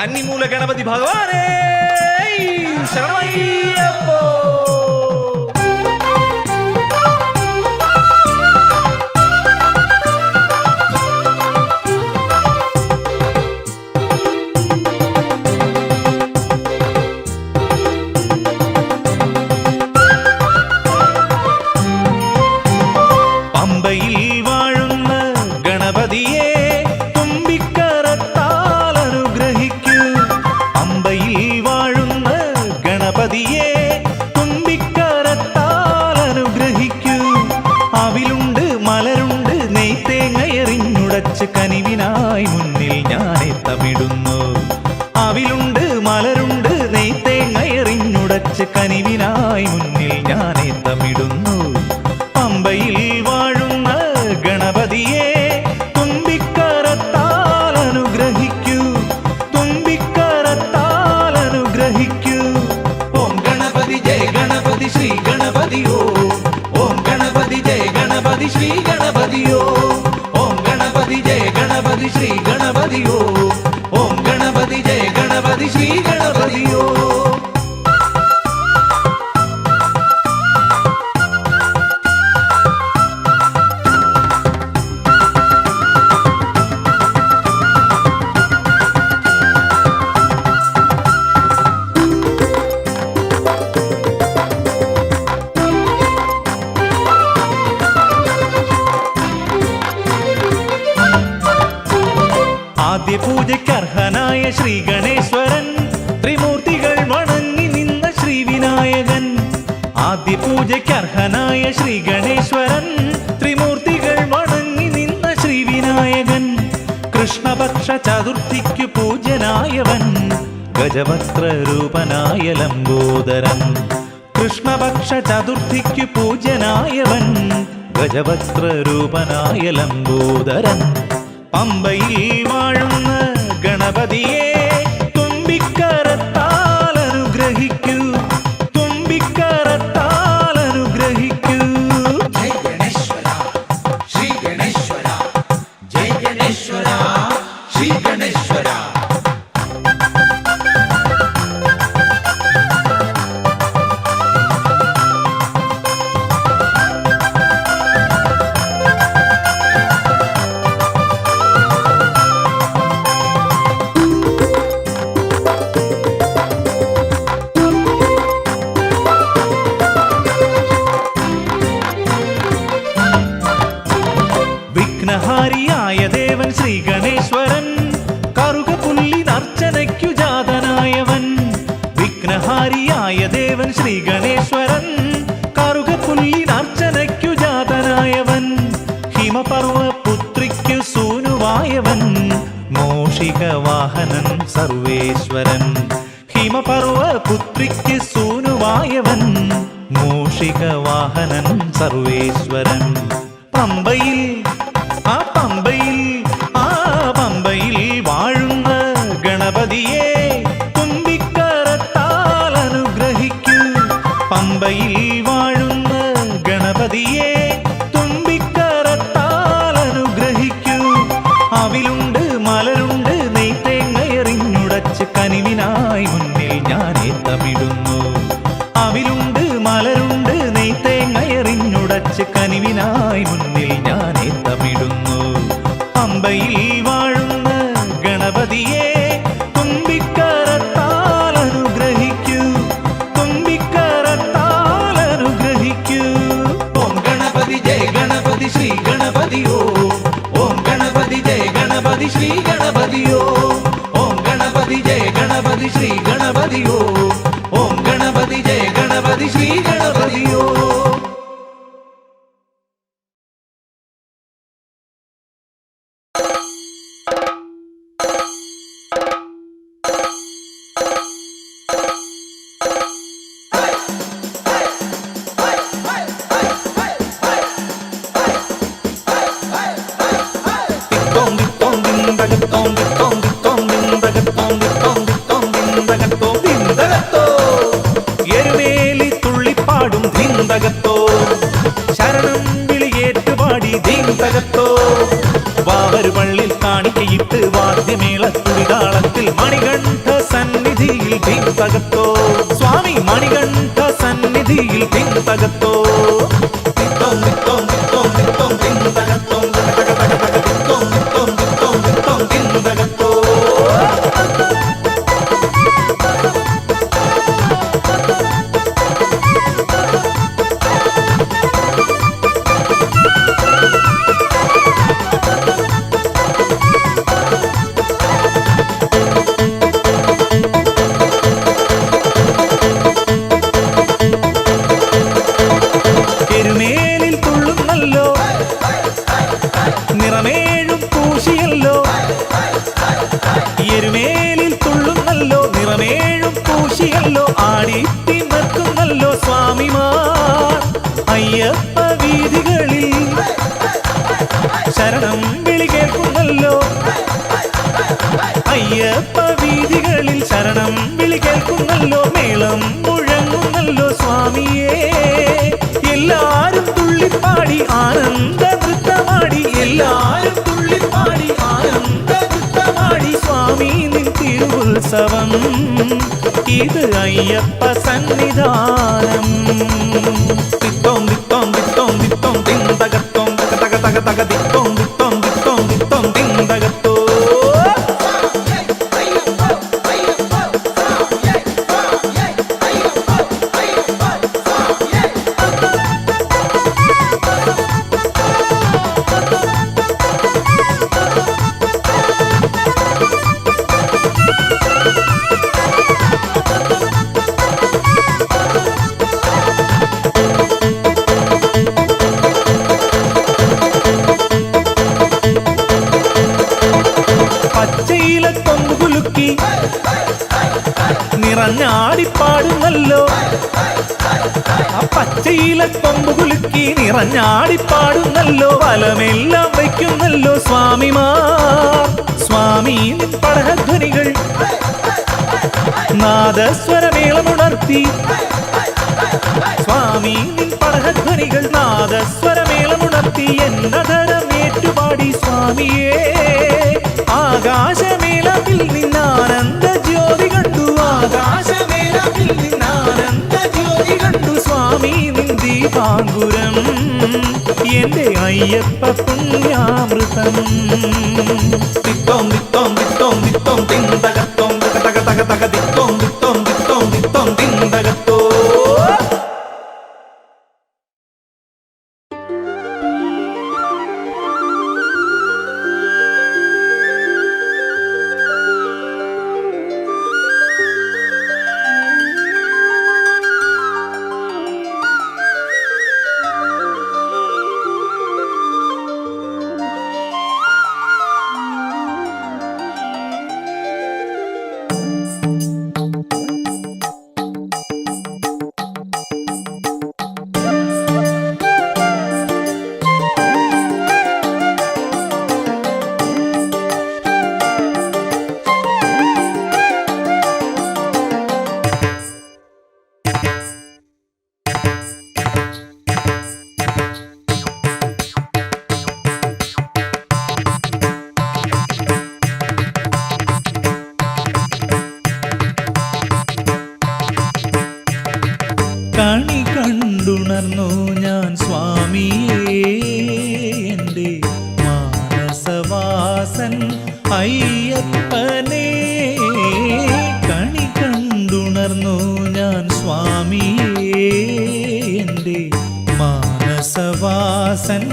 കന്നിമൂല ഗണപതി ഭഗവാനേ ശരണമയ്യപ്പോ. കനിവിനായി മുന്നിൽ ഞാനെ തമിടുന്നു. അവിലുണ്ട് മലരുണ്ട് നെയ്ത്തേങ്ങയെറിഞ്ഞുടച്ച് കനിവിനായി മുന്നിൽ ഞാനെ തമിടുന്നു. പമ്പയിൽ വാഴുന്ന ഗണപതിയെ തുമ്പിക്കരത്താൽ അനുഗ്രഹിക്കൂ, തുമ്പിക്കരത്താൽ അനുഗ്രഹിക്കൂ. ഓം ഗണപതി ജയ ഗണപതി ശ്രീ ഗണപതിയോ, ഓം ഗണപതി ജയ ഗണപതി ശ്രീ ഗണപതിയോ, ജയ ഗണപതി ശ്രീ ഗണപതിയോ, ഓം ഗണപതി ജയ ഗണപതി ശ്രീ ഗണപതിയോ. ആദ്യ പൂജയ്ക്കർഹനായ ശ്രീ ഗണേശ്വരൻ, ത്രിമൂർത്തികൾ വണങ്ങി നിന്ന ശ്രീ വിനായകൻ. ആദ്യ പൂജയ്ക്കർഹനായ ശ്രീ ഗണേശ്വരൻ, ത്രിമൂർത്തികൾ വണങ്ങി നിന്ന ശ്രീ വിനായകൻ. കൃഷ്ണപക്ഷ ചതുർത്ഥിക്കു പൂജനായവൻ, ഗജവക്രരൂപനായ ലംബോദരൻ. കൃഷ്ണപക്ഷ ചതുർത്ഥിക്കു പൂജനായവൻ, ഗജവക്രരൂപനായ ലംബോദരൻ. പമ്പയിൽ വാഴുന്ന ഗണപതിയെ തുമ്പിക്കരത്താൽ അനുഗ്രഹിക്കൂ, തുമ്പിക്കരത്താൽ അനുഗ്രഹിക്കൂ. ജയ ഗണേശ്വര ശ്രീ ഗണേശ്വര, ജയ ഗണേശ്വര ശ്രീ ഗണേശ്വര. വിഘ്നഹാരിയായ ദേവൻ ശ്രീ ഗണേശ്വരൻ, കറുകപുല്ലിനർച്ചനയ്ക്കു ജാതനായവൻ. വിഘ്നഹാരിയായ ദേവൻ ശ്രീ ഗണേശ്വരൻ, കറുകപുല്ലിനർച്ചനയ്ക്കു ജാതനായവൻ. ഹിമപർവ പുത്രിക്കു സൂനുവായവൻ, മൂഷിക വാഹനൻ സർവേശ്വരൻ. ഹിമപർവ പുത്രിക്ക് സൂനുവായവൻ, മൂഷിക വാഹനൻ സർവേശ്വരൻ. പമ്പയിൽ പമ്പയിൽ വാഴുന്ന ഗണപതിയെ തുമ്പിക്കരത്താൽ അനുഗ്രഹിക്കൂ. പമ്പയിൽ വാഴുന്ന ഗണപതിയെ തുമ്പിക്കരത്താൽ അനുഗ്രഹിക്കൂ. അവിലുണ്ട് മലരുണ്ട് നെയ്ത്തേങ്ങയെറിഞ്ഞുടച്ച് കനിവിനായി മുന്നിൽ ഞാനെ തമിടുന്നു. അവിലുണ്ട് മലരുണ്ട് നെയ്ത്തേങ്ങയെറിഞ്ഞുടച്ച് കനിവിനായി മുന്നിൽ ഞാനെ തമിടുന്നു. പമ്പയിൽ വാഴുന്ന ഗണപതിയെ തുമ്പിക്കരത്താൽ അനുഗ്രഹിക്കൂ, തുമ്പിക്കരത്താൽ അനുഗ്രഹിക്കൂ. ഓം ഗണപതി ജയ ഗണപതി ശ്രീ ഗണപതിയോ, ഓം ഗണപതി ജയ ഗണപതി ശ്രീ ഗണപതിയോ, ഓം ഗണപതി ജയ ഗണപതി ശ്രീ ഗണപതിയോ, ഓം ഗണപതി ജയ ഗണപതി ശ്രീ ഗണപതിയോ. എരുമേലി തുള്ളിപ്പാടും ധിന്തകത്തോ, ശരണം വിളിയേറ്റുപാടി ധിന്തകത്തോ. വാവരുപള്ളിൽ കാണിക്കയിട്ട് വാദ്യമേളത്തുടിതാളത്തിൽ മണികണ്ഠ തകത്തോ സ്വാമി മണികണ്ഠ സന്നിധിയിൽ തിൻ തകത്തോ തിത്തോം തിത്തോം തിത്തോം തിത്തോം തിൻ തകത്തോം തക തക തക തക തിത്തോം തിത്തോം തിത്തോം തിത്തോം തിൻ തകത്തോ എരുമേലിൽ തുള്ളുന്നല്ലോ നിറമേഴും പൂശിയല്ലോ എരുമേലിൽ തുള്ളുന്നല്ലോ നിറമേഴും പൂശിയല്ലോ ആടിത്തിമർക്കുന്നല്ലോ സ്വാമിമാർ അയ്യപ്പ വീഥികളിൽ ശരണം വിളി കേൾക്കുന്നല്ലോ അയ്യപ്പ വീഥികളിൽ ശരണം വിളി കേൾക്കുന്നല്ലോ മേളം മുഴങ്ങുന്നല്ലോ സ്വാമിയേ എല്ലാരും തുള്ളിപ്പാടി ആനന്ദ നൃത്തമാടി എല്ലാരും തുള്ളിപ്പാടി ആനന്ദ നൃത്തമാടി സ്വാമി നിൻ തിരുവുത്സവം ഇത് അയ്യപ്പ സന്നിധാനം തിത്തോം തിത്തോം തിത്തോം തിത്തോം തിൻ തകത്തോം തക തക തക തക തിത്തോം തിത്തോം തിത്തോം തിത്തോം തിൻ തകത്തോ പച്ചയില കൊമ്പുകുലുക്കി നിറഞ്ഞാടിപ്പാടുന്നല്ലോ ആ പച്ചയില കൊമ്പുകുലുക്കി നിറഞ്ഞാടിപ്പാടുന്നല്ലോ വലമെല്ലാം വയ്ക്കുന്നല്ലോ സ്വാമിമാർ സ്വാമി നിൻ പടഹധ്വനികൾ നാദസ്വരമേളമുണർത്തി സ്വാമി നിൻ പടഹധ്വനികൾ നാദസ്വരമേളമുണർത്തി എന്നതരമേറ്റുപാടി സ്വാമിയേ ആകാശമേളത്തിൽ നിന്നാനന്ദ ജ്യോതി കണ്ടു ആകാശമേളത്തിൽ നിന്നാനന്ദ ജ്യോതി കണ്ടു സ്വാമി നിൻ ദീപാങ്കുരം എന്റെ അയ്യപ്പ പുണ്യാമൃതം തിത്തോം തിത്തോം തിത്തോം തിത്തോം തിൻ തകത്തോം തക തക തക തക തിത്തോം തിത്തോം തിത്തോം തിത്തോം തിൻ തകത്തോ കണി കണ്ടുണർന്നു ഞാൻ സ്വാമിയേ എൻ്റെ മാനസവാസൻ അയ്യപ്പനേ കണി കണ്ടുണർന്നു ഞാൻ സ്വാമിയേ എൻ്റെ മാനസവാസൻ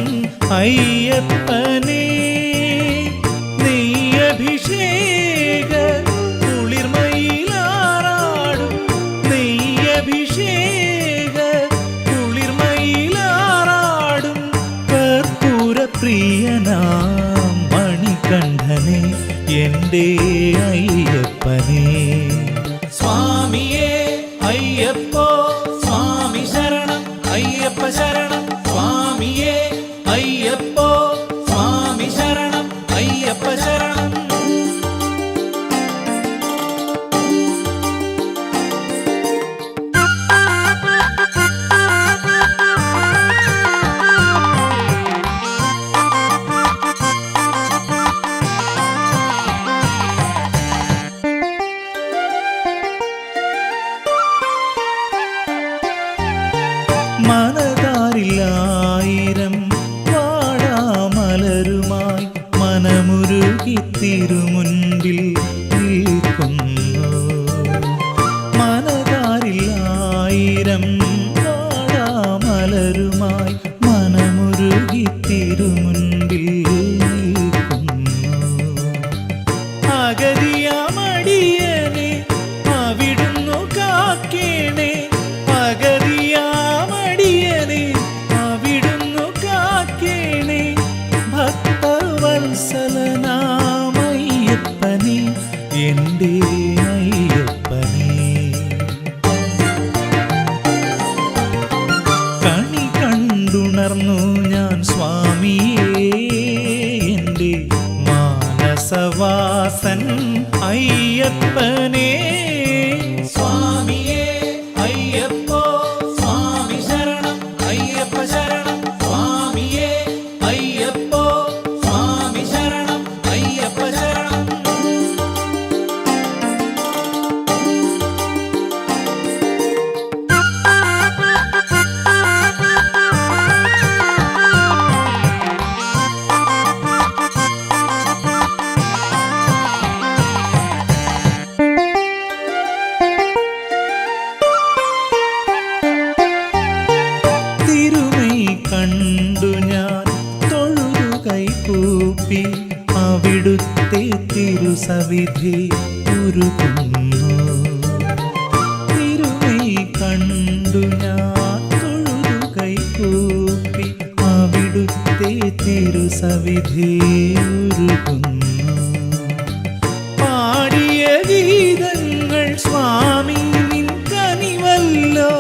അയ്യപ്പനേ നെയ്യഭിഷേക കുളിർമയിലാറാടും നെയ്യഭിഷേക കുളിർമയിലാറാടും കർപ്പൂരപ്രിയനാം മണികണ്ഠനെ എൻ്റെ അയ്യപ്പനേ സ്വാമിയേ അയ്യപ്പോ സ്വാമി ശരണം അയ്യപ്പ ശരണം സ്വാമിയേ അയ്യപ്പോ സ്വാമി ശരണം അയ്യപ്പ ശരണം മനതാരിലായിരം വാടാമലരുമായി മനമുരുകി തിരുമുൻപിൽ നിൽക്കുന്നു. മനതാരിലായിരം വാടാമലരുമായി മനമുരുകി തിരുമുൻപിൽ നിൽക്കുന്നു. അഗതിയാമടിയനെ അവിടുന്നു കാക്കേണേ, അഗതിയാമടിയനെ അവിടുന്നു കാക്കേണേ. ഭക്തവത്സലനാമയ്യപ്പനെ എൻ്റെ അയ്യപ്പനെ. കണി കണ്ടുണർന്നു ഞാൻ സ്വാമിയേ എൻ്റെ മാനസവാസൻ അയ്യപ്പനെ. സ്വാമിയേ അയ്യപ്പോ സ്വാമി ശരണം അയ്യപ്പ ശരണം. സ്വാമിയേ അയ്യപ്പോ സ്വാമി ശരണം അയ്യപ്പ ശരണം. തിരുമൈ കണ്ടു ഞാൻ തൊഴുതു കൈകൂപ്പി അവിടുത്തെ തിരുസവിധി ഉരുകുന്നു. തിരുമൈ കണ്ടു ഞാൻ തൊഴുതു കൈകൂപ്പി അവിടുത്തെ തിരുസവിധി ഉരുകുന്നു. പാടിയ ഗീതങ്ങൾ സ്വാമി നിൻ കനിവല്ലോ,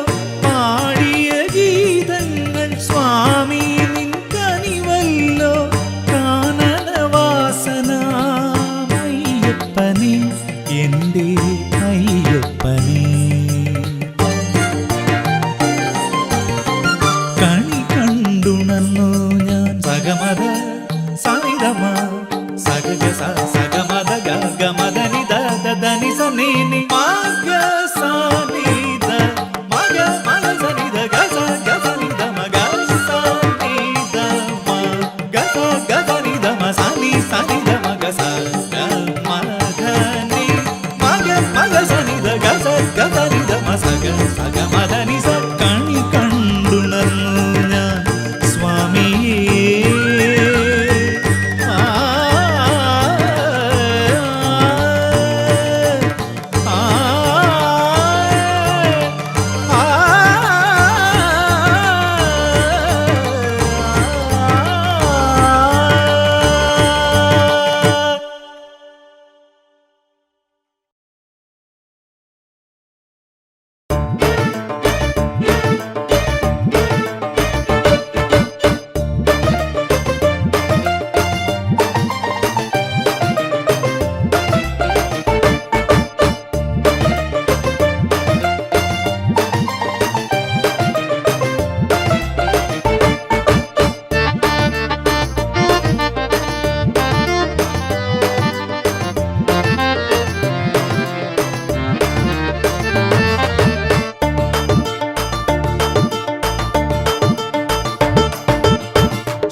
പാടിയ ഗീതങ്ങൾ സ്വാമി നിൻ കനിവല്ലോ. കാനനവാസനാമയ്യപ്പനെ എൻ്റെ അയ്യപ്പനെ. കണി കണ്ടുണർന്നു ഞാൻ സഗമത സനിതമ സഗഗ സഗമത ഗഗമത നിദ ദനി സനീനി മഗ സനിദ മഗ മഗ സനിദ ഗസ ഗസ നിദ മഗ സനിദ മഗ ഗസ നിദ മ സനി സനിദ മഗ സ മഗ നി മഗ മഗ സനിദ ഗസ ഗസ നിദ മ സഗ സഗമത നി സ. കണി കണ്ടുണർന്നു ഞാൻ സ്വാമിയേ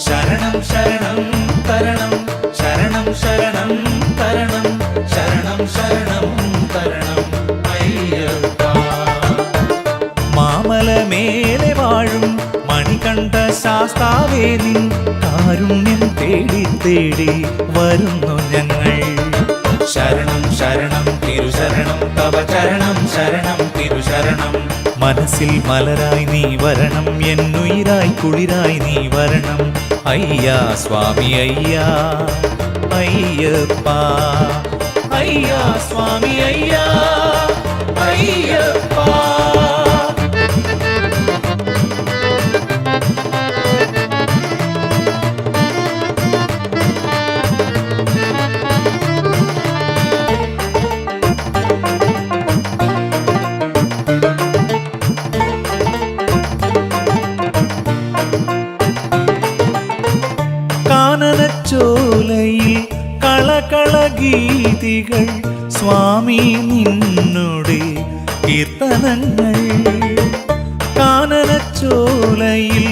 ശരണം ശരണം തരണം ശരണം ശരണം തരണം ശരണം ശരണം തരണം അയ്യപ്പ. മാമലമേലെ വാഴും മണികണ്ഠ ശാസ്താവേ നിൻ കാരുണ്യം തേടി തേടി വരുന്നു ഞങ്ങൾ. ശരണം ശരണം തിരുശരണം തവ ചരണം ശരണം തിരുശരണം. മനസ്സിൽ മലരായി നീ വരണം, എന്നുയിരായി കുളിരായി നീ വരണം. അയ്യാ സ്വാമി അയ്യാ അയ്യപ്പ. അയ്യാ സ്വാമി അയ്യാ അയ്യപ്പ. കാനനച്ചോലയിൽ കളകളഗീതികൾ സ്വാമി നിന്നുടെ കീർത്തനങ്ങൾ. കാനന മച്ചോലയിൽ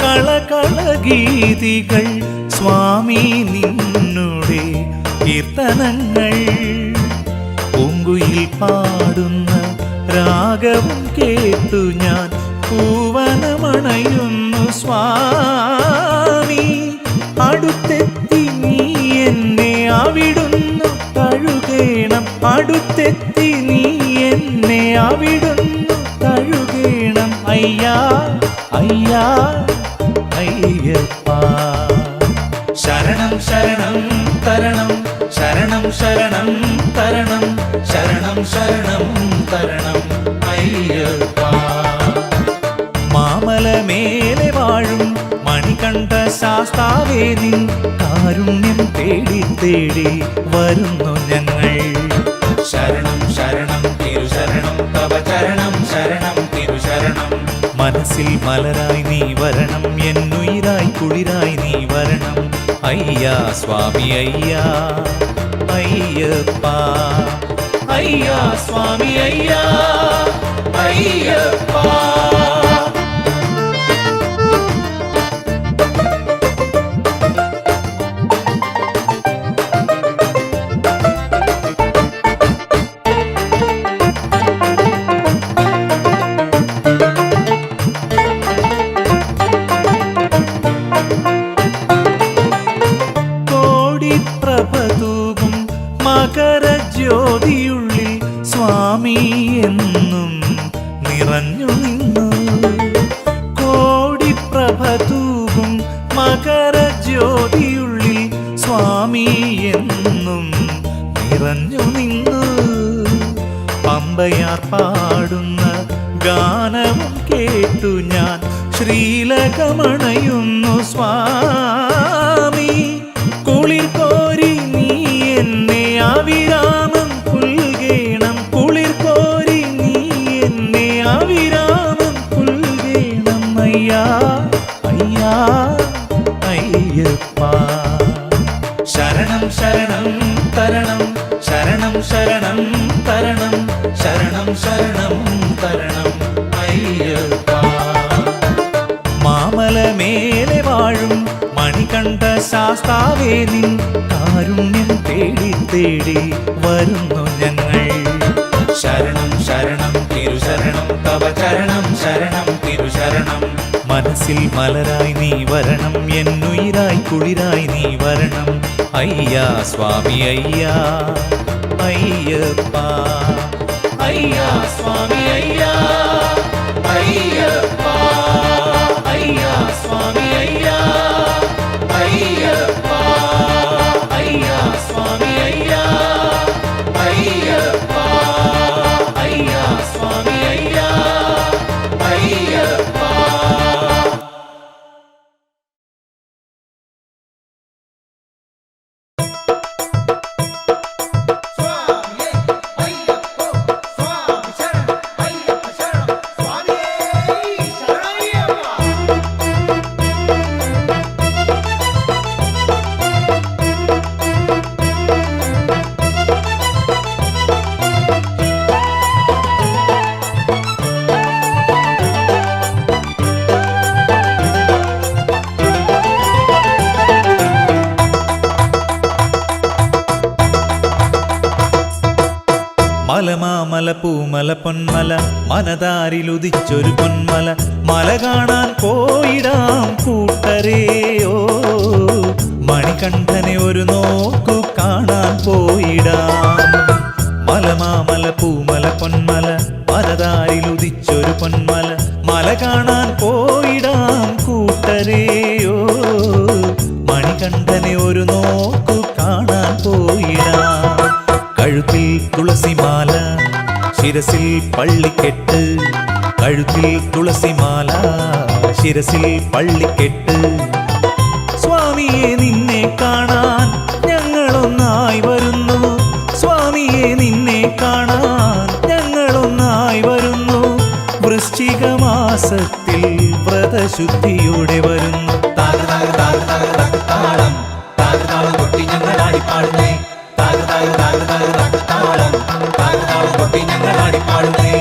കളകളഗീതികൾ സ്വാമി നിന്നുടെ കീർത്തനങ്ങൾ പൂങ്കുയിൽ പാടുന്ന രാഗവും കേട്ടു ഞാൻ പൂവനമണയുന്നു സ്വാമി. അടുത്തെത്തി നീ എന്നെ അവിടുന്നു തഴുകേണം, അടുത്തെത്തി നീ എന്നെ അവിടുന്നു തഴുകേണം. അയ്യാ അയ്യാ അയ്യപ്പ. ശരണം ശരണം തരണം, ശരണം ശരണം തരണം, ശരണം ശരണം തരണം അയ്യപ്പ. മാമലമേലെ വാഴും മണികണ്ഠ ശാസ്താവേ നിൻ കാരുണ്യം തേടി തേടി വരുന്നു ഞങ്ങൾ. ശരണം ശരണം തിരുശരണം തവ ചരണം, ശരണം തിരുശരണം. മനസ്സിൽ മലരായി നീ വരണം, എന്നുയിരായി കുളിരായി നീ വരണം. അയ്യാ സ്വാമി അയ്യാ അയ്യപ്പ. അയ്യാ സ്വാമി അയ്യാ അയ്യപ്പ. കോടിപ്രഭതൂകും മകരജ്യോതിയുള്ളിൽ സ്വാമി എന്നും നിറഞ്ഞു നിന്നു. കോടിപ്രഭതൂകും മകരജ്യോതിയുള്ളിൽ സ്വാമി എന്നും നിറഞ്ഞു നിന്നു. പമ്പയാർ പാടുന്ന ഗാനവും കേട്ടു ഞാൻ ശ്രീലകമണയുന്നു സ്വാമി. കുളിർ കോരി നീ എന്നെ അവിരാമം പുൽകേണം, കുളിർ കോരി നീ എന്നെ അവിരാമം പുൽകേണം. അയ്യാ അയ്യാ അയ്യപ്പ. ശരണം ശരണം തരണം, ശരണം ശരണം തരണം, ശരണം ശരണം തരണം അയ്യപ്പ. മാമലമേലെ വാഴും മണികണ്ഠ ശാസ്താവേ നിൻ കാരുണ്യം തേടി തേടി വരുന്നു ഞങ്ങൾ. ശരണം ശരണം തിരുശരണം തവ ചരണം, ശരണം തിരുശരണം. മനസ്സിൽ മലരായി നീ വരണം, എന്നുയിരായി കുളിരായി നീ വരണം. അയ്യാ സ്വാമി അയ്യാ അയ്യപ്പ. അയ്യാ സ്വാമി അയ്യാ അയ്യപ്പ. അയ്യാ സ്വാമി അയ്യാ അയ്യപ്പ. അയ്യാ സ്വാമി അയ്യാ അയ്യപ്പ. അയ്യാ സ്വാമി അയ്യാ അയ്യപ്പ. മലമാമല പൂമല പൊന്മല മനതാരിലുദിച്ചൊരു പൊന്മല. മല കാണാൻ പോയിടാം കൂട്ടരെയോ, മണികണ്ഠനെ ഒരു നോക്കു കാണാൻ പോയിടാം. മലമാമല പൂമല പൊന്മല മനതാരിലുദിച്ചൊരു പൊന്മല. മല കാണാൻ പോയിടാം കൂട്ടരെയോ, മണികണ്ഠനെ ഒരു നോക്കു കാണാൻ പോയിടാം. കഴുത്തിൽ തുളസിമാല, ശിരസിൽ പള്ളിക്കെട്ട്. കഴുത്തിൽ തുളസിമാല, ശിരസിൽ പള്ളിക്കെട്ട്. സ്വാമിയെ നിന്നെ കാണാൻ ഞങ്ങളൊന്നായി വരുന്നു, സ്വാമിയെ നിന്നെ കാണാൻ ഞങ്ങളൊന്നായി വരുന്നു. വൃശ്ചിക മാസത്തിൽ വ്രതശുദ്ധിയോടെ വരുന്നു. താളം താളം കൊട്ടി ഞങ്ങൾ ആടിപ്പാടുന്നേ, താളം കൊട്ടി ഞങ്ങൾ ആടിപ്പാടുന്നേ.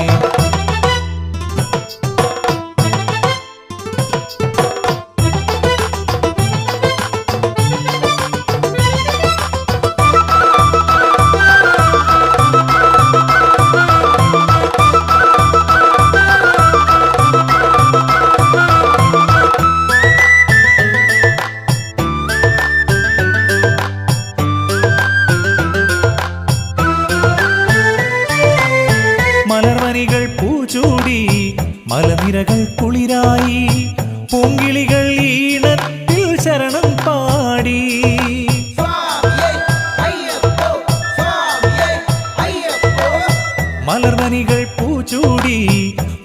പൂങ്കിളികൾ ഈണത്തിൽ ശരണം പാടി സ്വാമിയേ അയ്യപ്പോ സ്വാമിയേ അയ്യപ്പോ മലർമണികൾ പൂച്ചൂടി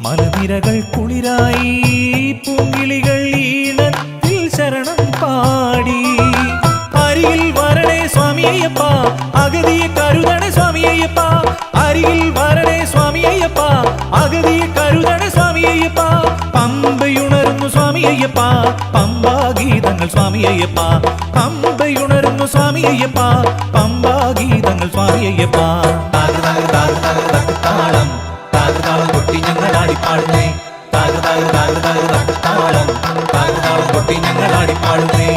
മലനിരകൾ കുളിരായി പൂങ്കിളികൾ ഈണത്തിൽ ശരണം പാടി അരികിൽ വരണേ സ്വാമി അയ്യപ്പ അഗതിയെ കരുതണേ സ്വാമി അയ്യപ്പ അരികിൽ വരണേ സ്വാമി അയ്യപ്പ അഗതിയെ കരുതണേ സ്വാമി അയ്യപ്പ പമ്പയുണരുന്നു സ്വാമി അയ്യപ്പ പമ്പാഗീതങ്ങൾ സ്വാമി അയ്യപ്പ പമ്പയുണരുന്നു സ്വാമി അയ്യപ്പ പമ്പാഗീതങ്ങൾ സ്വാമി അയ്യപ്പ താളം താളം കൊട്ടി ഞങ്ങൾ ആടിപ്പാടുന്നേ താളം കൊട്ടി ഞങ്ങൾ ആടിപ്പാടുന്നേ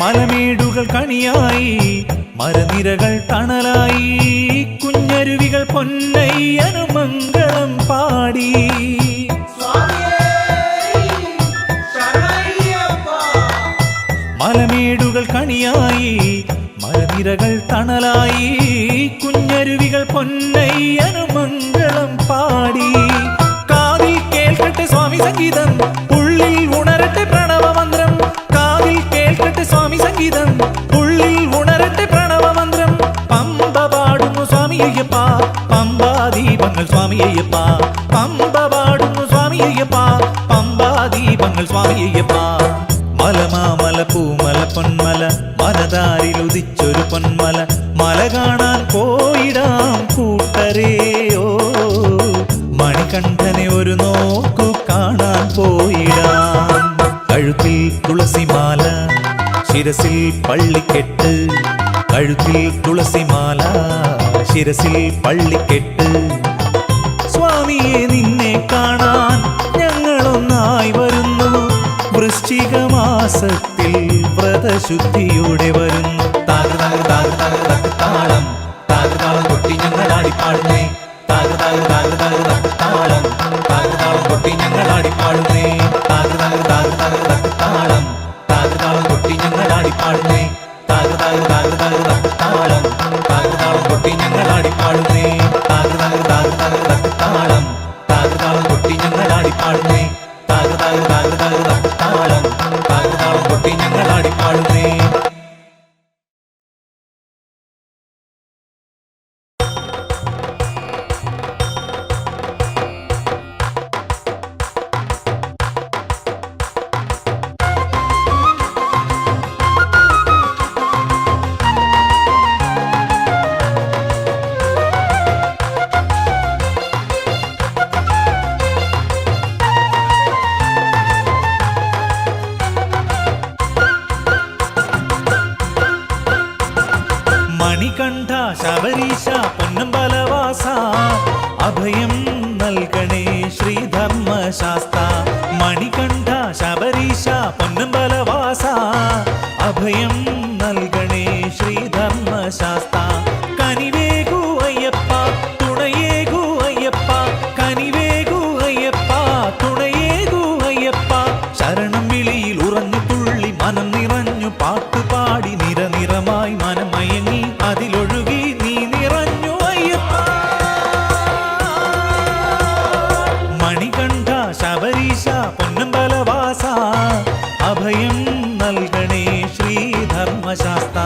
മലമേടുകൾ കണിയായി മരനിരകൾ തണലായി കുഞ്ഞരുവികൾ പൊന്നയ്യനു മംഗളം പാടി സ്വാമിയേ ശരണയ്യപ്പ മലമേടുകൾ കണിയായി മരനിരകൾ തണലായി കുഞ്ഞരുവികൾ പൊന്നയ്യനു മംഗളം പാടി കാതിൽ കേൾക്കട്ടെ സ്വാമി സംഗീതം ഉള്ളിൽ ഉണരട്ടെ പ്രണവമന്ത്രം കാതിൽ കേൾക്കട്ടെ സ്വാമി സംഗീതം ഉള്ളിൽ ഉണരട്ടെ പ്രണവമന്ത്രം പമ്പ പാടുന്നു സ്വാമി അയ്യപ്പ പമ്പാദീപങ്ങൾ സ്വാമി അയ്യപ്പ പമ്പ പാടുന്നു സ്വാമി അയ്യപ്പ പമ്പാദീപങ്ങൾ സ്വാമി അയ്യപ്പ മലമാമല പൂമല പൊന്മല മനതാരിൽ ഉദിച്ചൊരു പൊന്മല മല കാണാൻ പോയിടാം കൂട്ടരെയോ മണികണ്ഠനെ ഒരു നോക്കു കാണാൻ പോയിടാം കഴുത്തിൽ തുളസിമാല ശിരസിൽ പള്ളിക്കെട്ട് കഴുത്തിൽ തുളസിമാല ശിരസിൽ പള്ളിക്കെട്ട് സ്വാമിയെ നിന്നെ കാണാൻ ഞങ്ങളൊന്നായി വരുന്നു വൃശ്ചിക മാസത്തിൽ വ്രതശുദ്ധിയോടെ വരുന്നു താളം കൊട്ടി ഞങ്ങൾ ആടിപ്പാടുന്നേ താളം കൊട്ടി ഞങ്ങൾ ആടിപ്പാടുന്നേ താളം കൊട്ടി ഞങ്ങൾ ആടിപ്പാടുന്നേ താളം കൊട്ടി ഞങ്ങൾ ആടിപ്പാടുന്നേ താളം കൊട്ടി ഞങ്ങൾ ആടിപ്പാടുന്നേ താളം കൊട്ടി ഞങ്ങൾ ആടിപ്പാടുന്നേ മണികണ്ഠ ശബരീശ പൊന്നമ്പലവാസ അഭയം നൽകണേ ശ്രീധർമ്മശാസ്ത്ര മണികണ്ഠ ശബരീശ പൊന്നമ്പലവാസ അഭയം നൽകണേ ശ്രീധർമ്മശാസ്ത്ര കനിവേകു അയ്യപ്പ തുണയേകു അയ്യപ്പ കനിവേകു അയ്യപ്പ തുണയേകു അയ്യപ്പ ശരണം വിളിയിൽ ഉറഞ്ഞു തുള്ളി മനം നിറഞ്ഞു പാട്ടുപാടി നിറനിറമായി മനമയങ്ങി അതിലൊഴുകി നീ നിറഞ്ഞു അയ്യപ്പ മണികണ്ഠ ശബരീശ പൊന്നമ്പലവാസ അഭയം നൽകണേ ശ്രീധർമ്മശാസ്ത്ര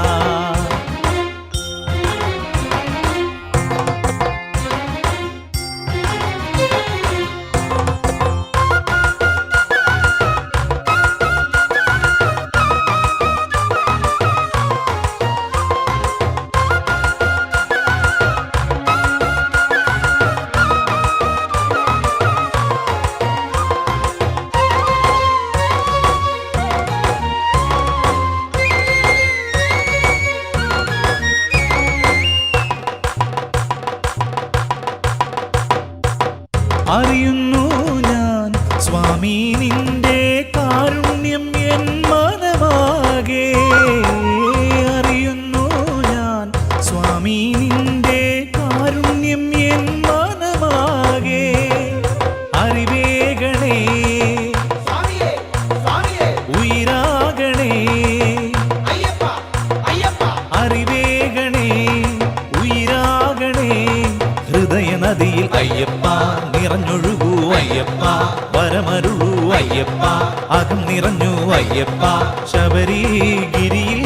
അകം നിറഞ്ഞു അയ്യപ്പ ശബരിഗിരിയിൽ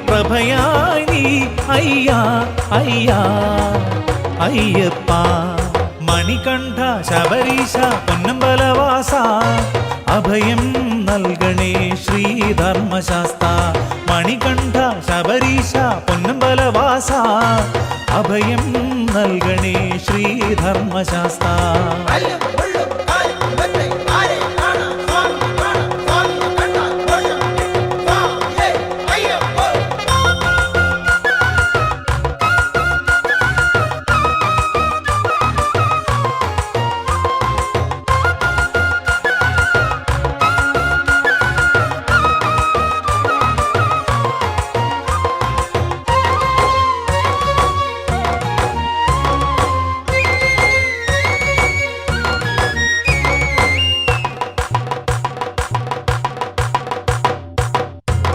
പ്രഭയായി നീ അയ്യാ അയ്യാ അയ്യപ്പ മണികണ്ഠ ശബരീശ പൊന്നമ്പലവാസ അഭയം നൽകണേ ശ്രീധർമ്മശാസ്ത മണികണ്ഠ ശബരീശ പൊന്നമ്പലവാസ അഭയം നൽകണേ ശ്രീധർമ്മശാസ്ത അയ്യം ഉള്ളും കാലും ഇവത്തെ ആരെ കാണാം സ്വാമി കാണാം സ്വാമിയെ കണ്ടാൽ ദോഷം കിട്ടും സ്വാമിയേ അയ്യപ്പോ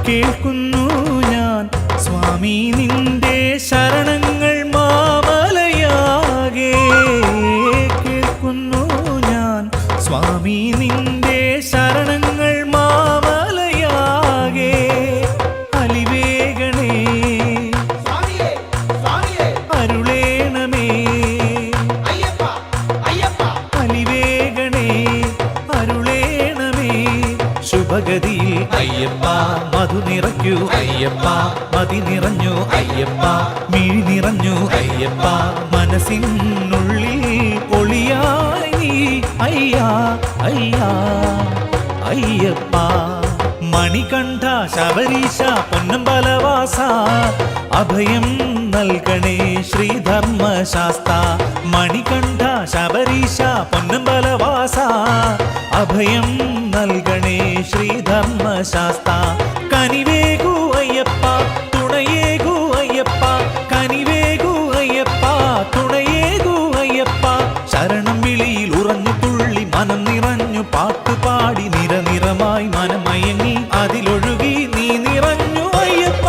കേൾക്കുന്നു ഞാൻ സ്വാമി നിന്റെ ശരണങ്ങൾ മാമലയാകെ കേൾക്കുന്നു ഞാൻ സ്വാമി നിന്റെ ശരണങ്ങൾ മാമലയാകെ അലിവേഗണേ സ്വാമിയേ സ്വാമിയേ അരുളേണമേ അയ്യപ്പ അയ്യപ്പ അലിവേഗണേ അരുളേണമേ ശുഭഗതിയിൽ അയ്യപ്പ മധു നിറയ്ക്കൂ അയ്യപ്പ മതി നിറഞ്ഞു അയ്യപ്പ മിഴി നിറഞ്ഞു അയ്യപ്പ മനസ്സിനുള്ളിൽ ഒളിയായി നീ അയ്യാ അയ്യാ അയ്യപ്പ മണികണ്ഠ ശബരീശ പൊന്നമ്പലവാസ അഭയം നൽകണേ ശ്രീധർമ്മശാസ്ത മണികണ്ഠ ശബരീശ പൊന്നമ്പലവാസ അഭയം നൽകണേ ശ്രീധർമ്മശാസ്ത കനിവേകൂ അയ്യപ്പ തുണയേകൂ അയ്യപ്പ കനിവേകൂ അയ്യപ്പ തുണയേകൂ അയ്യപ്പ ശരണം വിളിയിൽ ഉറഞ്ഞു തുള്ളി മനം നിറഞ്ഞു പാട്ടുപാടി നിറനിറമായി മനമയങ്ങി അതിലൊഴുകി നീ നിറഞ്ഞു അയ്യപ്പ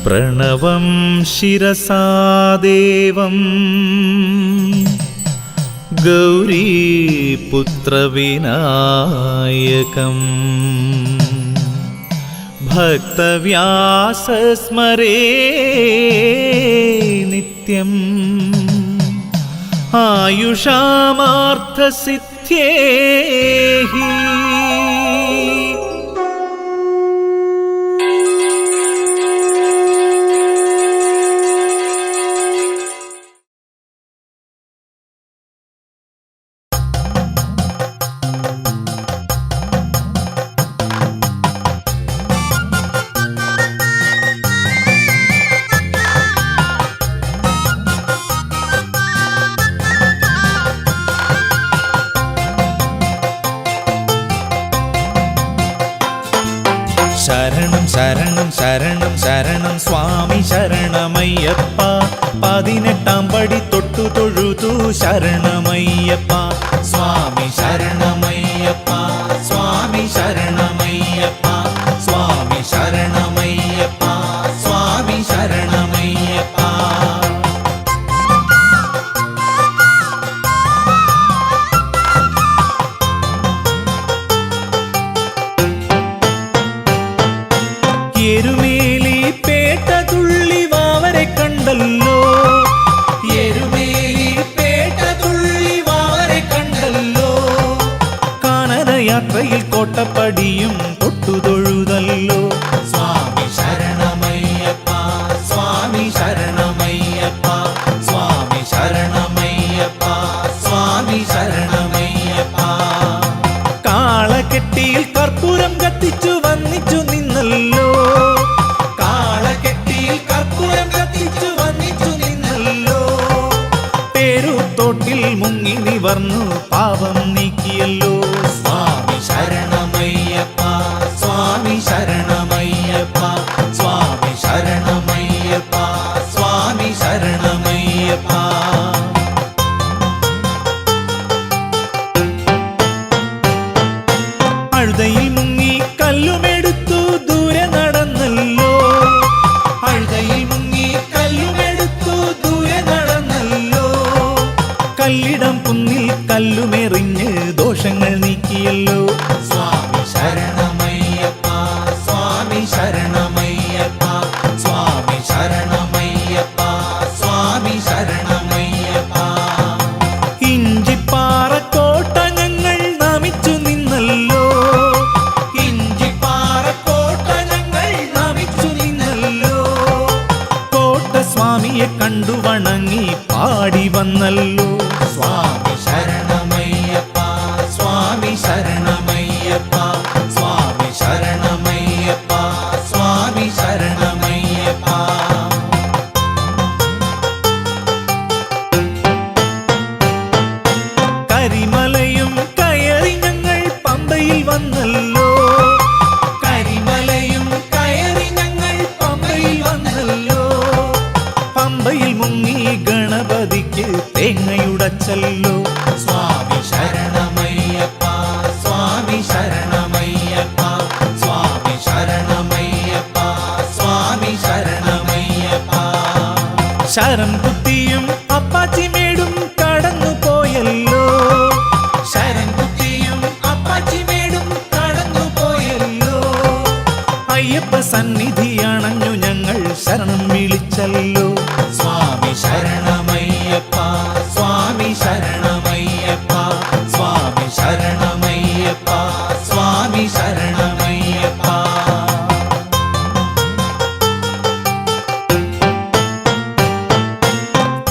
പ്രണവം ശിരസാദേവം ഗൗരീപുത്രവിനായകം ഭക്തവ്യാസസ്മരേ നിത്യം ആയുഷാമാർത്ഥസിദ്ധ്യേഹി ശരണം ശരണം ശരണം ശരണം സ്വാമി ശരണമയ്യപ്പ 18 പടി തൊട്ടു തൊഴുതു ശരണമയ്യപ്പ സ്വാമി ശരണമയ്യപ്പ സ്വാമി ശരണമയ്യപ്പ സ്വാമി ശരണമയ്യപ്പ സ്വാമി ശരണമയ്യപ്പ എരുമേലി പേട്ട തുള്ളി വാവരെ കണ്ടല്ലോ എരുമേലി പേട്ട തുള്ളി വാവരെ കണ്ടല്ലോ കാനനയാത്രയിൽ കോട്ടപ്പടിയും തൊട്ടുതൊഴുതല്ലോ സ്വാമി ശരണമയ്യപ്പ സ്വാമി ശരണമയ്യപ്പ സ്വാമി ശരണമയ്യപ്പ സ്വാമി ശരണമയ്യപ്പ കാളകെട്ടിയിൽ കർപ്പൂരം കത്തിച്ചു വന്നിച്ചു നിന്നല്ലോ കാളകെട്ടിയിൽ കർപ്പൂരം കത്തിച്ചു വന്നിച്ചു നിന്നല്ലോ പേരുത്തോട്ടിൽ മുങ്ങി നിവർന്നു പാപം നീക്കിയല്ലോ സ്വാമി ശരണമയ്യപ്പ സ്വാമി ശരണമയ്യപ്പ സ്വാമി ശരണമയ്യപ്പ സ്വാമി കല്ലുമെറിഞ്ഞ് ദോഷങ്ങൾ നീക്കിയല്ലോ. സ്വാമി ശരണമയ്യപ്പ സ്വാമി ശരണമയ്യപ്പ സ്വാമി ശരണമയ്യപ്പ സ്വാമി ശരണമയ്യപ്പ. ഇഞ്ചിപ്പാറക്കോട്ട ഞങ്ങൾ നമിച്ചു നിന്നല്ലോ. ഇഞ്ചിപ്പാറക്കോട്ട ഞങ്ങൾ നമിച്ചു നിന്നല്ലോ. കോട്ട സ്വാമിയെ കണ്ടു വണങ്ങി പാടി വന്നല്ലോ. സ്വാമി ശരണമയ്യപ്പ സ്വാമി ശരണമയ്യപ്പ സ്വാമി ശരണമയ്യപ്പ സ്വാമി ശരണമയ്യപ്പ. കരിമലയും കയറി ഞങ്ങൾ പമ്പയിൽ വന്നല്ലോ. കരിമലയും കയറി ഞങ്ങൾ പമ്പയിൽ വന്നല്ലോ. പമ്പയിൽ മുങ്ങി ഗണപതിക്ക് തേങ്ങയുടച്ചല്ലോ. സ്വാമി ശരണമയ്യപ്പ സ്വാമി ശരണമയ്യപ്പ സ്വാമി ശരണമയ്യപ്പ സ്വാമി ശരണമയ്യപ്പ. ശരം കുത്തിയും അപ്പാച്ചിമേടും കടന്നു പോയല്ലോ. ശരം കുത്തിയും അപ്പാച്ചിമേടും കടന്നു പോയല്ലോ. അയ്യപ്പ സന്നിധി അണഞ്ഞു ഞങ്ങൾ ശരണം വിളിച്ചല്ലോ. സ്വാമി ശരണമയ്യപ്പ സ്വാമി ശരണമയ്യപ്പ സ്വാമി ശരണമയ്യപ്പ സ്വാമി ശരണമയ്യപ്പ.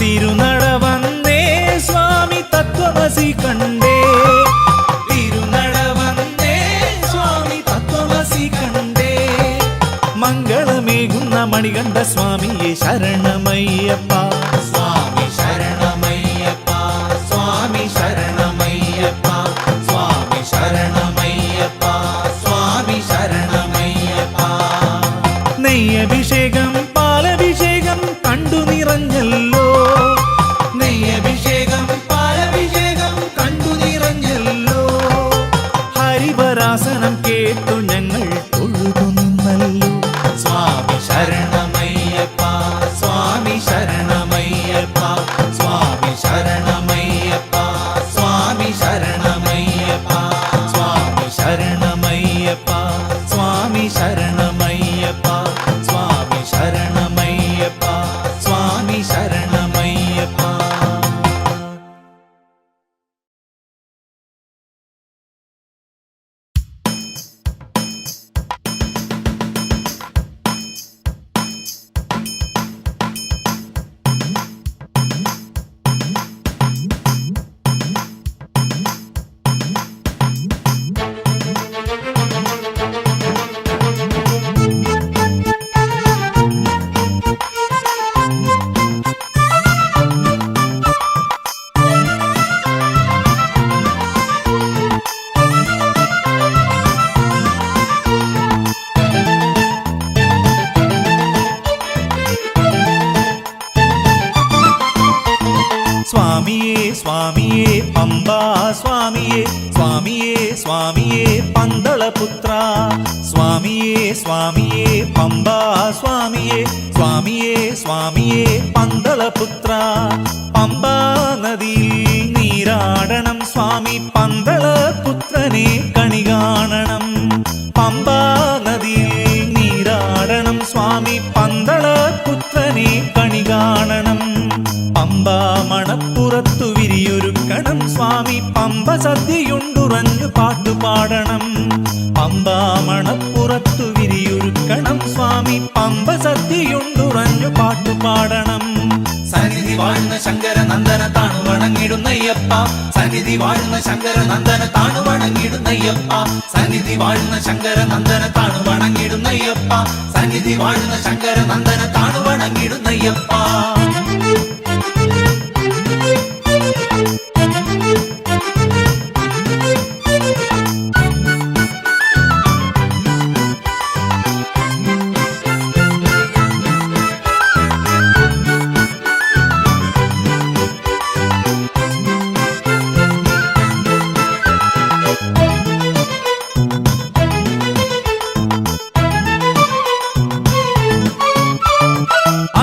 തിരുനട വന്നേ സ്വാമി തത്വമസി കണ്ടേ. തിരുനട വന്നേ സ്വാമി തത്വമസി കണ്ടേ. മംഗളമേകുന്ന മണികണ്ഠ സ്വാമിയെ ശരണമയ്യപ്പ. സ്വാമി ശരണമയ്യപ്പ സ്വാമി ശരണമയ്യപ്പ സ്വാമി ശരണമയ്യപ്പ സ്വാമി ശരണമയ്യപ്പ. നെയ്യഭിഷേകം പാലഭിഷേകം കണ്ടു നിറഞ്ഞല്ലോ. നെയ്യഭിഷേകം പാലഭിഷേകം കണ്ടു നിറഞ്ഞല്ലോ. ഹരിവരാസനം കേട്ടു ഞങ്ങൾ തൊഴുതു നിന്നല്ലോ. സ്വാമി ശരണമയ്യപ്പ സ്വാമി ശരണമയ്യപ്പ സ്വാമി ശരണമയ്യപ്പ സ്വാമി ശരണമയ്യപ്പ സ്വാമി ശരണമയ്യപ്പ സ്വാമി ശരണമയ്യപ്പ സ്വാമി ശരണമയ്യപ്പ സ്വാമി ശരണമയ്യപ്പ. സ്വാമിയേ സ്വാമിയേ പമ്പാ സ്വാമിയേ സ്വാമിയേ സ്വാമിയേ പന്തളപുത്ര. സ്വാമിയേ സ്വാമിയേ പമ്പാ സ്വാമിയേ സ്വാമിയേ സ്വാമിയേ പന്തളപുത്ര. പമ്പാ നദിയിൽ നീരാടണം സ്വാമി പന്തളപുത്രനെ കണി കാണണം. പമ്പാ നദിയിൽ നീരാടണം സ്വാമി പന്തളപുത്രനെ കണി കാണണം. പമ്പ മണപ്പുറത്തു വിരിയൊരുക്കണം സ്വാമി പമ്പ സദ്യയുണ്ടുറഞ്ഞു പാട്ടുപാടണം. പമ്പ മണപ്പുറത്തു വിരിയൊരുക്കണം സ്വാമി പമ്പ സദ്യയുണ്ടുറഞ്ഞു പാട്ടുപാടണം. സന്നിധി വാഴുന്ന ശങ്കര നന്ദന താണു വണങ്ങിടുന്നയ്യപ്പ സന്നിധി വാഴുന്ന ശങ്കര നന്ദന താണു വണങ്ങിടുന്നയ്യപ്പ സന്നിധി വാഴുന്ന ശങ്കര നന്ദന താണു വണങ്ങിടുന്നയ്യപ്പ സന്നിധി വാഴുന്ന ശങ്കര നന്ദന താണു വണങ്ങിടുന്നയ്യപ്പ.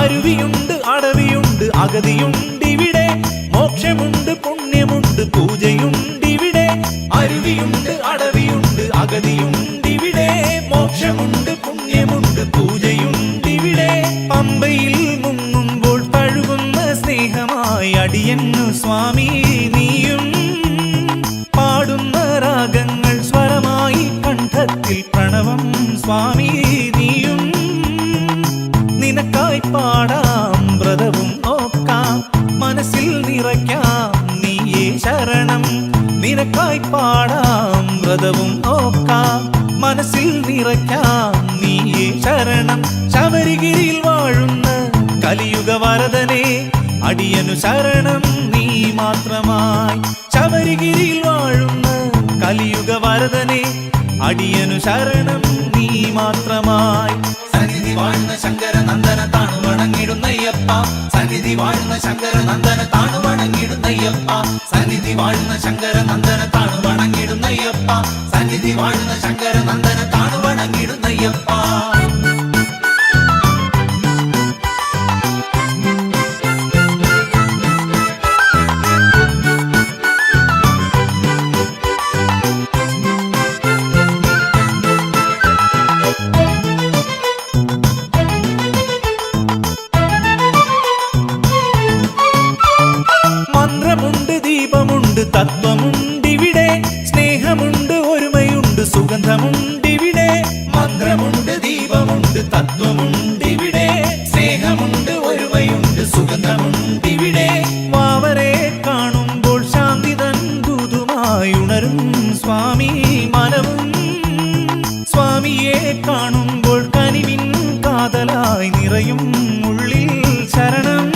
അരുവിയുണ്ട് അടവിയുണ്ട് അഗതിയുണ്ടിവിടെ മോക്ഷമുണ്ട് പുണ്യ പുണ്യമുണ്ട് പൂജയുണ്ടിവിടെ. അരുവിയുണ്ട് അടവിയുണ്ട് അഗതിയുണ്ടിവിടെ. മോക്ഷമുണ്ട് പുണ്യമുണ്ട് പൂജയുണ്ടിവിടെ. പമ്പയിൽ മുങ്ങുമ്പോൾ തഴുകുന്ന സ്നേഹമായി അടിയന്നു സ്വാമി നീയും. പാടുന്ന രാഗങ്ങൾ സ്വരമായി കണ്ഠത്തിൽ പ്രണവം സ്വാമി നീയും. നിനക്കായി പാടാം വ്രതവും നോക്കാം മനസ്സിൽ നിറയ്ക്കാം നീയേ ശരണം. നിനക്കായി പാടാം വ്രതവും നോക്കാം മനസ്സിൽ നിറയ്ക്കാം നീയേ ശരണം. ശബരിഗിരിയിൽ വാഴുന്ന കലിയുഗ വരദനെ അടിയനു ശരണം നീ മാത്രമായി. ശബരിഗിരിയിൽ വാഴുന്ന കലിയുഗ വരദനെ അടിയനു ശരണം നീ മാത്രമായി. സന്നിധി വാഴുന്ന ശങ്കര നന്ദന താണു വണങ്ങിടുന്നയ്യപ്പ. സന്നിധി വാഴുന്ന ശങ്കര നന്ദന താണു വണങ്ങിടുന്നയ്യപ്പ. സന്നിധി വാഴുന്ന ശങ്കര നന്ദന താണു വണങ്ങിടുന്നയ്യപ്പ. സന്നിധി വാഴുന്ന ശങ്കര നന്ദന താണു വണങ്ങിടുന്നയ്യപ്പ. മന്ത്രമുണ്ട് ദീപമുണ്ട് തത്വമുണ്ടിവിടെ. സ്നേഹമുണ്ട് ഒരുമയുണ്ട് സുഗന്ധമുണ്ടിവിടെ. മന്ത്രമുണ്ട് ദീപമുണ്ട് തത്വമുണ്ടിവിടെ. സ്നേഹമുണ്ട് ഒരുമയുണ്ട് സുഗന്ധമുണ്ടിവിടെ. വാവരെ കാണുമ്പോൾ ശാന്തി തൻ ദൂതുമായി ഉണരും സ്വാമി മനവും. സ്വാമിയെ കാണുമ്പോൾ കനിവിൻ കാതലായി നിറയും ഉള്ളിൽ ശരണം.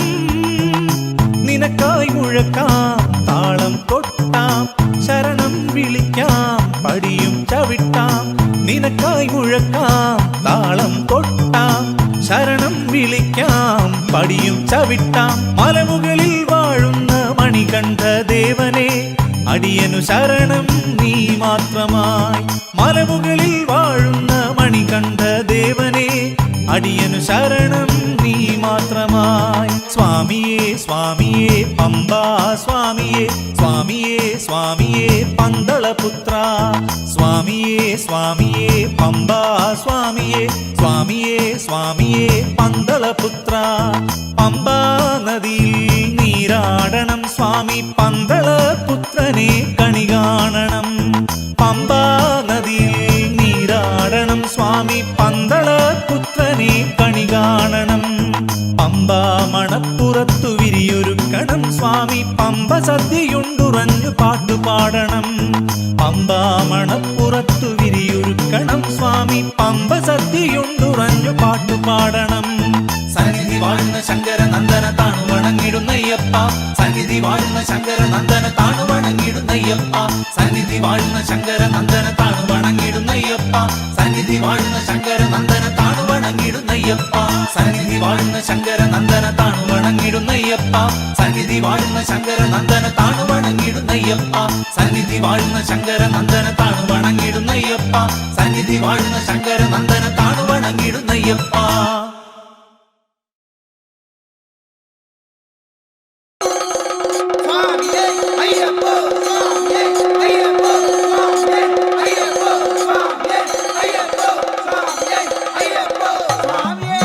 നിനക്കായി മുഴക്കാം താളം കൊട്ടാം ശരണം വിളിക്കാം പടിയും ചവിട്ടാം. നിനക്കായി മുഴക്കാം താളം കൊട്ടാം ശരണം വിളിക്കാം പടിയും ചവിട്ടാം. മലമുകളിൽ വാഴുന്ന മണികണ്ഠ ദേവനെ അടിയനു ശരണം നീ മാത്രമായി. മലമുകളിൽ വാഴുന്ന മണികണ്ഠ ദേവനെ അടിയനു ശരണം നീ മാത്രമായി. സ്വാമിയേ സ്വാമിയേ പമ്പാ സ്വാമിയേ സ്വാമിയേ സ്വാമിയേ പന്തളപുത്ര. സ്വാമിയേ സ്വാമിയേ പമ്പാ സ്വാമിയേ സ്വാമിയേ സ്വാമിയേ പന്തളപുത്ര. പമ്പാ നദിയിൽ നീരാടണം സ്വാമി പന്തളപുത്രനെ കണി കാണണം. പമ്പാ നദിയിൽ നീരാടണം സ്വാമി പന്തളപുത്രനെ കണി കാണണം. പമ്പ മണപ്പുറത്തു വിരിയൊരുക്കണം സ്വാമി പമ്പ സദ്യയുണ്ടുറഞ്ഞു പാട്ടുപാടണം. പമ്പ മണപ്പുറത്തു വിരിയൊരുക്കണം സ്വാമി പമ്പ സദ്യയുണ്ടുറഞ്ഞു പാട്ടുപാടണം. സന്നിധി വാഴുന്ന ശങ്കര നന്ദന താണു വണങ്ങിടുന്നയ്യപ്പ. സന്നിധി വാഴുന്ന ശങ്കര നന്ദന താണു വണങ്ങിടുന്നയ്യപ്പ. സന്നിധി വാഴുന്ന ശങ്കര നന്ദന താണു വണങ്ങിടുന്നയ്യപ്പ. സന്നിധി വാഴുന്ന ശങ്കര നന്ദന താണു വണങ്ങിടുന്നയ്യപ്പ. സന്നിധി വാഴുന്ന ശങ്കര നന്ദന താണു വണങ്ങിടുന്നയ്യപ്പ. സന്നിധി വാഴുന്ന ശങ്കര നന്ദന താണു വണങ്ങിടുന്നയ്യപ്പ. സന്നിധി വാഴുന്ന ശങ്കര നന്ദന താണു വണങ്ങിടുന്നയ്യപ്പ. സന്നിധി വാഴുന്ന ശങ്കര നന്ദന താണു വണങ്ങിടുന്നയ്യപ്പ. സ്വാമിയേ അയ്യപ്പോ സ്വാമിയേ അയ്യപ്പോ സ്വാമിയേ അയ്യപ്പോ സ്വാമിയേ അയ്യപ്പോ സ്വാമിയേ അയ്യപ്പോ സ്വാമിയേ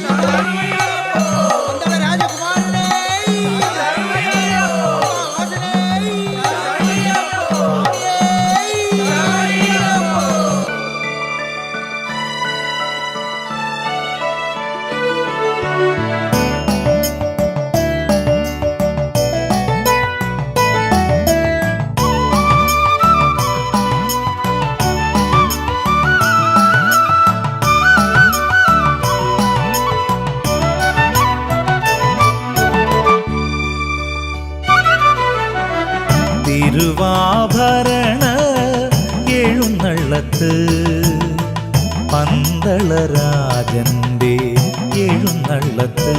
ശരണമയ്യപ്പോ വന്ദന രാജകുമാരനേ ശരണമയ്യപ്പോ വാസനേ ശരണമയ്യപ്പോ ശരണമയ്യപ്പോ. തിരുവാഭരണ എഴുന്നള്ളത്ത് പന്തളരാജന്റെ എഴുന്നള്ളത്ത്.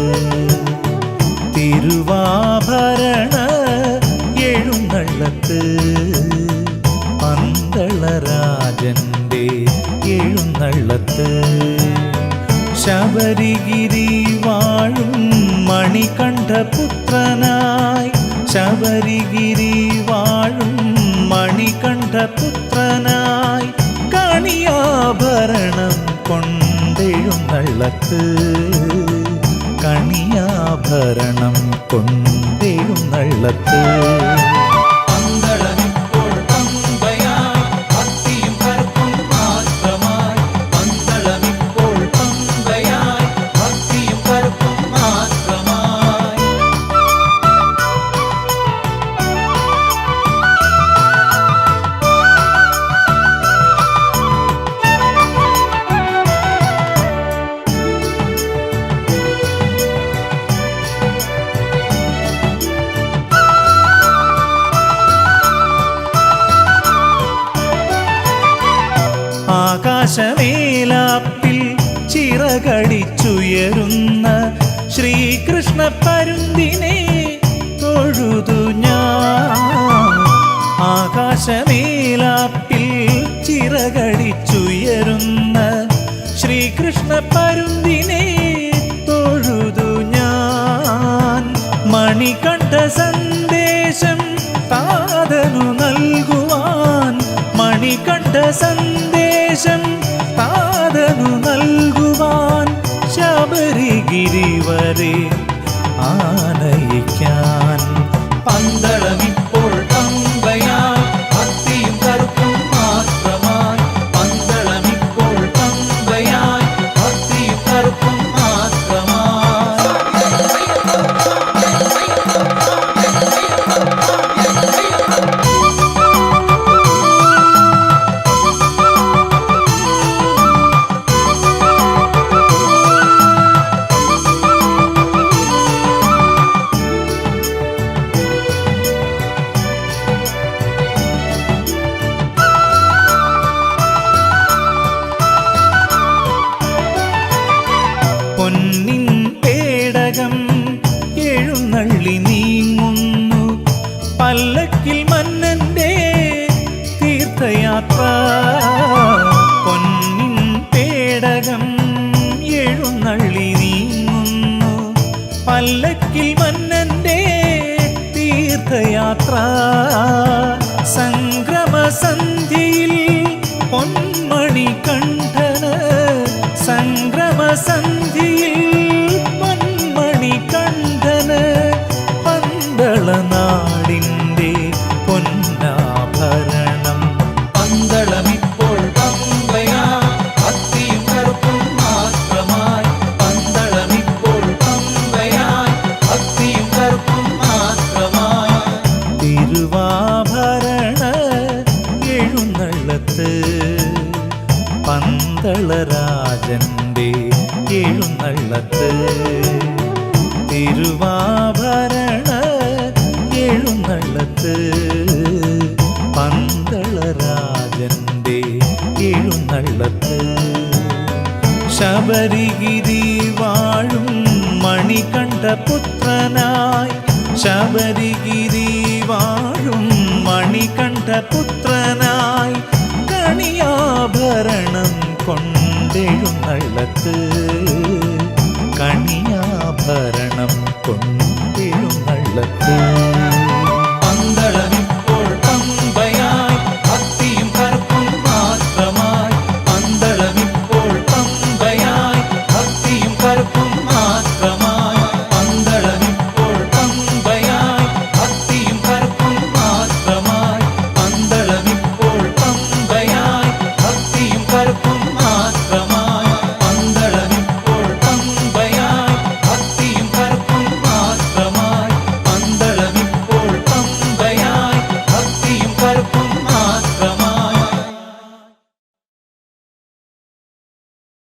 തിരുവാഭരണ എഴുന്നള്ളത്ത് പന്തളരാജന്റെ എഴുന്നള്ളത്ത്. ശബരിഗിരി വാഴും മണികണ്ഠപുത്രനായി ശബരിഗിരി വാഴും മണികണ്ഠപുത്രനായി കണിയാഭരണം കൊണ്ടെഴുന്നള്ളത്ത് കണിയാഭരണം കൊണ്ടെഴുന്നള്ളത്ത് പന്തളമിപ്പോൾ പമ്പയായി ഭക്തിയും കറുപ്പും മാത്രമായി പന്തളമിപ്പോൾ പമ്പയായി ഭക്തിയും കറുപ്പും മാത്രമായി ആകാശമേലാപ്പിൽ ചിറകടിച്ചുയരുന്ന ശ്രീകൃഷ്ണ പരുന്തിനെ തൊഴുതു ഞാൻ ആകാശമേലാപ്പിൽ ചിറകടിച്ചുയരുന്ന ശ്രീകൃഷ്ണ പരുന്തിനെ തൊഴുതു ഞാൻ മണികണ്ഠ സന്ദേശം താതനു നൽകുവാൻ മണികണ്ഠ സന്ദേശം താതനു നൽകുവാൻ ശബരിഗിരി വരെ ആനയിക്കാൻ പന്തളമിപ്പോൾ പമ്പയായി ഭക്തിയും കറുപ്പും മാത്രമായി പന്തളമിപ്പോൾ പമ്പയായി ഭക്തിയും കറുപ്പും മാത്രമായി പൊന്നിൻ പേടകം എഴുന്നള്ളി നീങ്ങുന്നു പല്ലക്കിൽ മന്നന്റെ തീർത്ഥയാത്ര പൊന്നിൻ പേടകം എഴുന്നള്ളി നീങ്ങുന്നു പല്ലക്കിൽ മന്നന്റെ തീർത്ഥയാത്ര സംക്രമസന്ധ്യയിൽ പൊന്മണി കണ്ഠന് സംക്രമസന്ധ്യയിൽ പൊന്മണി കണ്ഠന് പന്തളനാടിൻ്റെ പൊന്നാഭരണം പന്തളമിപ്പോൾ പമ്പയായി ഭക്തിയും കറുപ്പും മാത്രമായി പന്തളമിപ്പോൾ പമ്പയായി ഭക്തിയും കറുപ്പും മാത്രമായി തിരുവാഭരണ എഴുന്നള്ളത്ത് പന്തളരാജന്റെ എഴുന്നള്ളത്ത് തിരുവാഭരണ എഴുന്നള്ളത്ത് പന്തളരാജന്റെ എഴുന്നള്ളത്ത് ശബരിഗിരി വാഴും മണികണ്ഠപുത്രനായി ശബരിഗിരി വാഴും മണികണ്ഠപുത്രനായി കണിയാഭരണം കൊണ്ടെഴുന്നള്ളത്ത് കണിയാഭരണം കൊണ്ട്